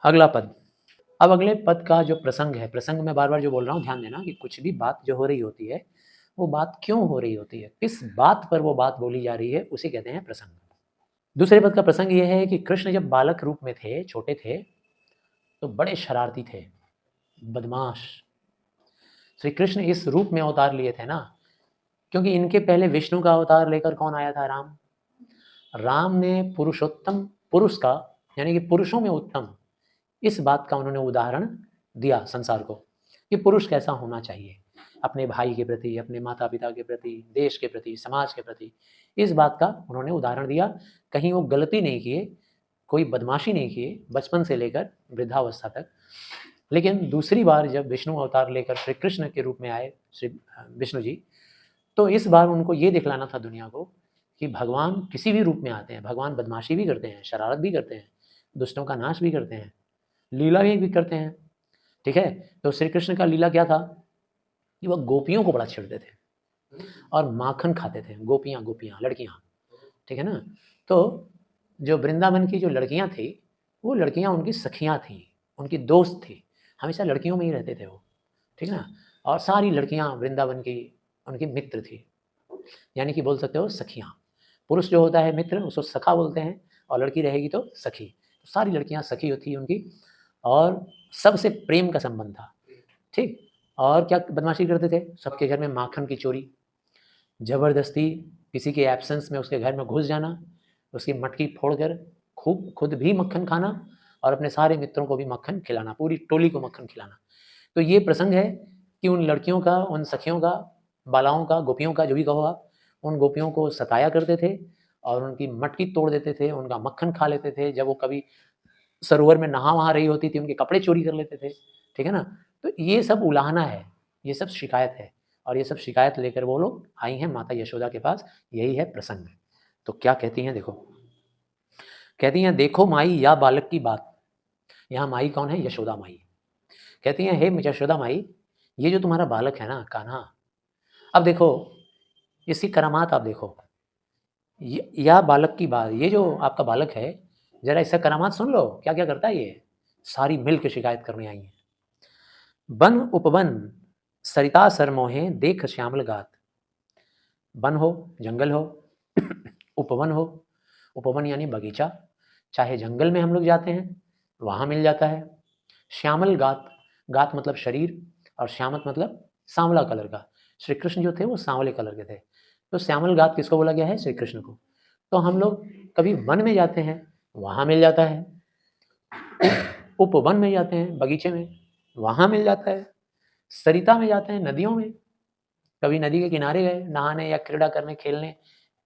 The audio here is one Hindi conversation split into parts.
अगला पद। अब अगले पद का जो प्रसंग है, प्रसंग में बार बार जो बोल रहा हूँ ध्यान देना कि कुछ भी बात जो हो रही होती है वो बात क्यों हो रही होती है, किस बात पर वो बात बोली जा रही है, उसे कहते हैं प्रसंग। दूसरे पद का प्रसंग ये है कि कृष्ण जब बालक रूप में थे, छोटे थे, तो बड़े शरारती थे, बदमाश। श्री कृष्ण इस रूप में अवतार लिए थे ना, क्योंकि इनके पहले विष्णु का अवतार लेकर कौन आया था? राम। राम ने पुरुषोत्तम, पुरुष का यानी कि पुरुषों में उत्तम, इस बात का उन्होंने उदाहरण दिया संसार को कि पुरुष कैसा होना चाहिए अपने भाई के प्रति, अपने माता पिता के प्रति, देश के प्रति, समाज के प्रति। इस बात का उन्होंने उदाहरण दिया। कहीं वो गलती नहीं किए, कोई बदमाशी नहीं किए बचपन से लेकर वृद्धावस्था तक। लेकिन दूसरी बार जब विष्णु अवतार लेकर श्री कृष्ण के रूप में आए श्री विष्णु जी, तो इस बार उनको ये दिखलाना था दुनिया को कि भगवान किसी भी रूप में आते हैं, भगवान बदमाशी भी करते हैं, शरारत भी करते हैं, दुष्टों का नाश भी करते हैं, लीला भी करते हैं। ठीक है, तो श्री कृष्ण का लीला क्या था कि वह गोपियों को बड़ा छेड़ते थे और माखन खाते थे। गोपियाँ गोपियाँ लड़कियाँ, ठीक है ना। तो जो वृंदावन की जो लड़कियाँ थी, वो लड़कियाँ उनकी सखियाँ थी, उनकी दोस्त थी, हमेशा लड़कियों में ही रहते थे वो, ठीक है ना। और सारी लड़कियाँ वृंदावन की उनकी मित्र थी, यानी कि बोल सकते हो सखियाँ। पुरुष जो होता है मित्र, उसको सखा बोलते हैं, और लड़की रहेगी तो सखी। तो सारी लड़कियाँ सखी होती है उनकी, और सबसे प्रेम का संबंध था। ठीक, और क्या बदमाशी करते थे? सबके घर में माखन की चोरी, ज़बरदस्ती किसी के एब्सेंस में उसके घर में घुस जाना, उसकी मटकी फोड़कर खूब खुद भी मक्खन खाना और अपने सारे मित्रों को भी मक्खन खिलाना, पूरी टोली को मक्खन खिलाना। तो ये प्रसंग है कि उन लड़कियों का, उन सखियों का, बालाओं का, गोपियों का, जो भी कहो आप, उन गोपियों को सताया करते थे और उनकी मटकी तोड़ देते थे, उनका मक्खन खा लेते थे। जब वो कभी सरोवर में नहा-वहा रही होती थी, उनके कपड़े चोरी कर लेते थे, ठीक है ना। तो ये सब उलाहना है, ये सब शिकायत है, और ये सब शिकायत लेकर वो लोग आई हैं माता यशोदा के पास। यही है प्रसंग। तो क्या कहती हैं देखो, कहती हैं देखो माई या बालक की बात। यहाँ माई कौन है? यशोदा माई। कहती हैं हे यशोदा माई, ये जो तुम्हारा बालक है ना कान्हा, अब देखो इसकी करामात आप देखो। या बालक की बात, ये जो आपका बालक है, जरा इसका करामात सुन लो, क्या क्या करता है ये। सारी मिल के शिकायत करने आई है। वन उपवन सरिता सरमोहे देख श्यामल गात। वन हो, जंगल हो, उपवन हो, उपवन यानी बगीचा, चाहे जंगल में हम लोग जाते हैं वहाँ मिल जाता है। श्यामल गात, गात मतलब शरीर, और श्यामत मतलब सांवला कलर का। श्री कृष्ण जो थे वो सांवले कलर के थे, तो श्यामल गात किसको बोला गया है? श्री कृष्ण को। तो हम लोग कभी वन में जाते हैं वहाँ मिल जाता है, उपवन में जाते हैं बगीचे में वहाँ मिल जाता है, सरिता में जाते हैं नदियों में, कभी नदी के किनारे गए नहाने या क्रीड़ा करने, खेलने,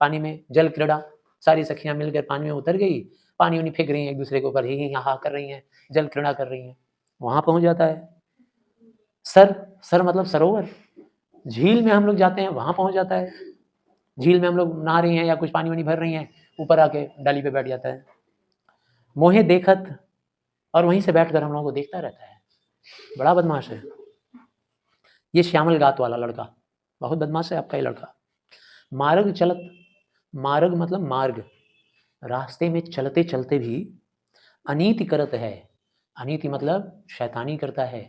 पानी में जल क्रीड़ा, सारी सखियां मिलकर पानी में उतर गई, पानी उन्हीं फेंक रही हैं एक दूसरे के ऊपर, ही हा कर रही हैं, जल क्रीड़ा कर रही हैं, वहां पहुंच जाता है। सर, सर मतलब सरोवर, झील में हम लोग जाते हैं वहां पहुंच जाता है। झील में हम लोग नहा रही हैं या कुछ पानी वानी भर रही हैं, ऊपर आके डाली पे बैठ जाता है। मोहे देखत, और वहीं से बैठकर हम लोगों को देखता रहता है, बड़ा बदमाश है ये श्यामल गात वाला लड़का, बहुत बदमाश है आपका ये लड़का। मार्ग चलत, मार्ग मतलब मार्ग, रास्ते में चलते चलते भी अनीति करत है। अनीति मतलब शैतानी करता है,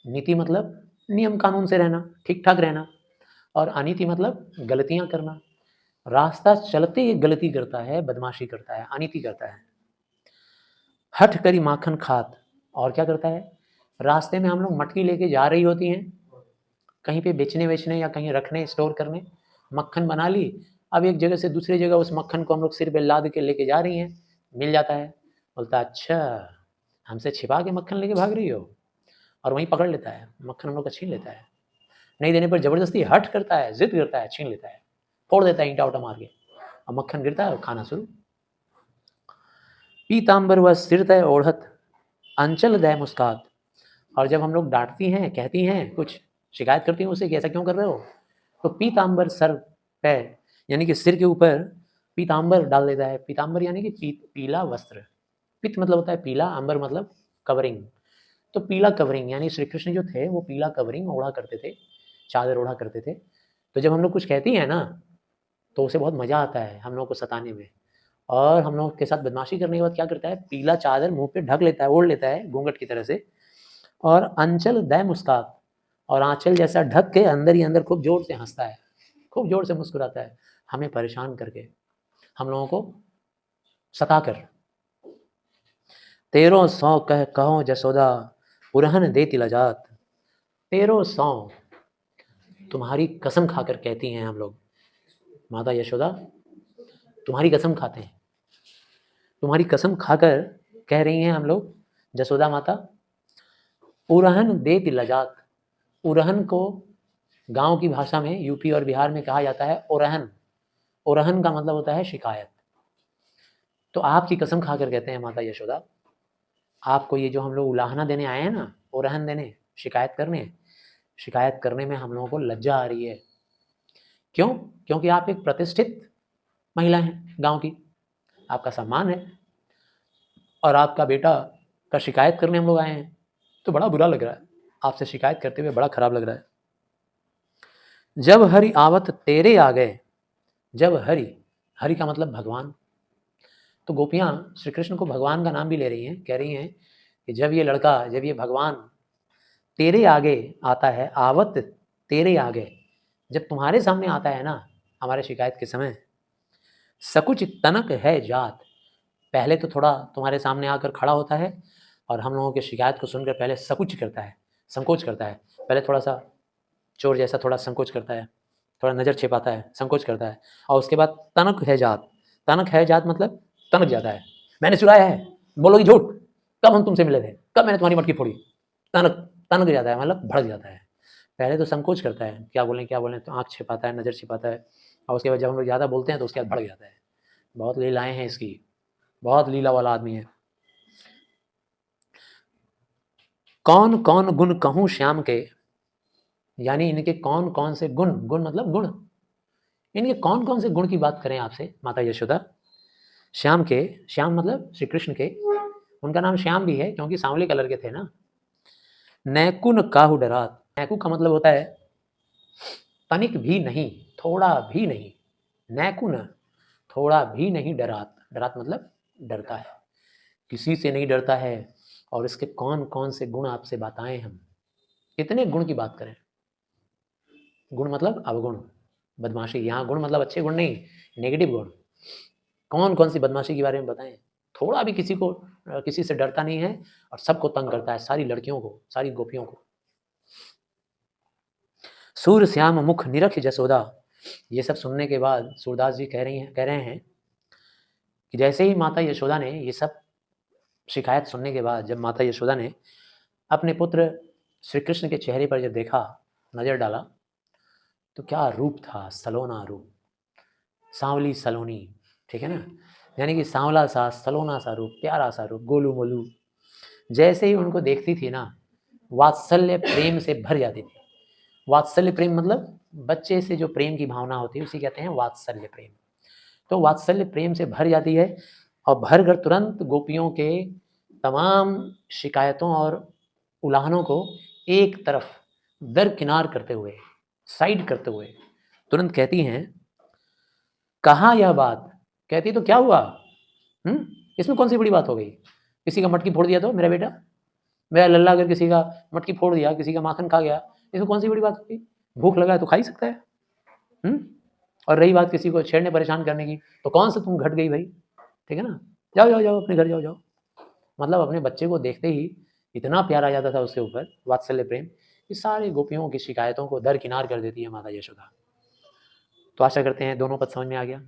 नीति मतलब नियम कानून से रहना, ठीक ठाक रहना, और अनीति मतलब गलतियां करना। रास्ता चलते ये गलती करता है, बदमाशी करता है, अनीति करता है। हठ करी माखन खात, और क्या करता है? रास्ते में हम लोग मटकी लेके जा रही होती हैं कहीं पे बेचने वेचने या कहीं रखने, स्टोर करने, मक्खन बना ली। अब एक जगह से दूसरी जगह उस मक्खन को हम लोग सिर पे लाद के लेके जा रही हैं, मिल जाता है, बोलता है अच्छा हमसे छिपा के मक्खन लेके भाग रही हो, और वहीं पकड़ लेता है, मक्खन हम लोग का छीन लेता है। नहीं देने पर जबरदस्ती हट करता है, जिद करता है, छीन लेता है, फोड़ देता है ईंटा उटा मार के, और मक्खन गिरता है और खाना शुरू। पीताम्बर व सिर तय ओढ़त अंचल दय मुस्कात, और जब हम लोग डांटती हैं, कहती हैं, कुछ शिकायत करती हैं उससे कि ऐसा क्यों कर रहे हो, तो पीताम्बर सर पे यानी कि सिर के ऊपर पीताम्बर डाल देता है। पीताम्बर यानी कि पीला वस्त्र, पित्त मतलब होता है पीला, अंबर मतलब कवरिंग, तो पीला कवरिंग, यानी श्री कृष्ण जो थे वो पीला कवरिंग ओढ़ा करते थे, चादर ओढ़ा करते थे। तो जब हम लोग कुछ कहती हैं ना, तो उसे बहुत मज़ा आता है हम लोग को सताने में, और हम लोग के साथ बदमाशी करने के बाद क्या करता है, पीला चादर मुंह पे ढक लेता है, ओढ़ लेता है घूंघट की तरह से, और अंचल दय मुस्कात, और आंचल जैसा ढक के अंदर ही अंदर खूब जोर से हंसता है, खूब जोर से मुस्कुराता है, हमें परेशान करके, हम लोगों को सताकर। तेरो सौ कह कहो जसोदा, उरहन देती लजात। तेरो सौ, तुम्हारी कसम खाकर कहती हैं हम लोग, माता यशोदा तुम्हारी कसम खाते हैं, तुम्हारी कसम खाकर कह रही हैं हम लोग जसोदा माता, उरहन देती लजात। उरहन को गांव की भाषा में, यूपी और बिहार में कहा जाता है ओरहन। ओरहन का मतलब होता है शिकायत। तो आपकी कसम खाकर कहते हैं माता यशोदा, आपको ये जो हम लोग उलाहना देने आए हैं ना, ओरहन देने, शिकायत करने में हम लोगों को लज्जा आ रही है। क्यों? क्योंकि आप एक प्रतिष्ठित महिला हैं गांव की, आपका सम्मान है, और आपका बेटा का शिकायत करने हम लोग आए हैं, तो बड़ा बुरा लग रहा है, आपसे शिकायत करते हुए बड़ा खराब लग रहा है। जब हरि आवत तेरे आ गए, जब हरि, हरि का मतलब भगवान, तो गोपियां श्री कृष्ण को भगवान का नाम भी ले रही हैं, कह रही हैं कि जब ये लड़का, जब ये भगवान तेरे आगे आता है, आवत तेरे आगे, जब तुम्हारे सामने आता है ना हमारे शिकायत के समय, सकुच तनक है जात, पहले तो थोड़ा तुम्हारे सामने आकर खड़ा होता है और हम लोगों की शिकायत को सुनकर पहले सकुच करता है, संकोच करता है, पहले थोड़ा सा चोर जैसा थोड़ा संकोच करता है, थोड़ा नज़र छिपाता है, संकोच करता है, और उसके बाद तनक है जात। तनक है जात मतलब तनक जाता है, मैंने चुराया है, बोलोगी झूठ, कब हम तुमसे मिले थे, कब मैंने तुम्हारी मटकी फोड़ी। तनक, तनक जाता है मतलब भड़क जाता है। पहले तो संकोच करता है, क्या बोलें, तो आँख छिपाता है, नज़र छिपाता है, और उसके बाद जब हम लोग ज़्यादा बोलते हैं तो उसके बाद भड़क जाता है। बहुत लीलाएँ हैं इसकी, बहुत लीला वाला आदमी है। कौन कौन गुण कहूँ श्याम के, यानी इनके कौन कौन से गुण, गुण मतलब गुण, इनके कौन कौन से गुण की बात करें आपसे माता यशोदा। श्याम के, श्याम मतलब श्री कृष्ण के, उनका नाम श्याम भी है क्योंकि सांवले कलर के थे ना। नैकुन काहू डरात, नैकु का मतलब होता है तनिक भी नहीं, थोड़ा भी नहीं, नैकुन थोड़ा भी नहीं डरात, डरात मतलब डरता है, किसी से नहीं डरता है। और इसके कौन कौन से गुण आपसे बताएं हम, कितने गुण की बात करें। गुण मतलब अवगुण, बदमाशी, यहाँ गुण मतलब अच्छे गुण नहीं, नेगेटिव गुण। कौन कौन सी बदमाशी के बारे में बताएं। थोड़ा भी किसी को, किसी से डरता नहीं है, और सबको तंग करता है, सारी लड़कियों को, सारी गोपियों को। सूर श्याम मुख निरख जसोदा, ये सब सुनने के बाद सूरदास जी कह रहे हैं कि जैसे ही माता यशोदा ने ये सब शिकायत सुनने के बाद, जब माता यशोदा ने अपने पुत्र श्री कृष्ण के चेहरे पर जब देखा, नजर डाला, तो क्या रूप था, सलोना रूप, सांवली सलोनी, ठीक है ना, यानी कि सांवला सा सलोना सा रूप, प्यारा सा रूप, गोलू मोलू। जैसे ही उनको देखती थी ना, वात्सल्य प्रेम से भर जाती थी। वात्सल्य प्रेम मतलब बच्चे से जो प्रेम की भावना होती है उसी कहते हैं वात्सल्य प्रेम। तो वात्सल्य प्रेम से भर जाती है, और भर कर तुरंत गोपियों के तमाम शिकायतों और उलाहनों को एक तरफ दरकिनार करते हुए, साइड करते हुए, तुरंत कहती हैं, कहा यह बात, कहती तो क्या हुआ, इसमें कौन सी बड़ी बात हो गई, किसी का मटकी फोड़ दिया तो मेरा बेटा, मेरा लल्ला अगर किसी का मटकी फोड़ दिया, किसी का माखन खा गया, इसमें कौन सी बड़ी बात हो गई, भूख लगा है तो खा ही सकता है। और रही बात किसी को छेड़ने परेशान करने की, तो कौन सा तुम घट गई भाई, ठीक है ना, जाओ जाओ जाओ अपने घर जाओ जाओ। मतलब अपने बच्चे को देखते ही इतना प्यार आ जाता था उसके ऊपर, वात्सल्य प्रेम, कि सारी गोपियों की शिकायतों को दरकिनार कर देती है माता यशोदा। तो आशा करते हैं दोनों पद समझ में आ गया।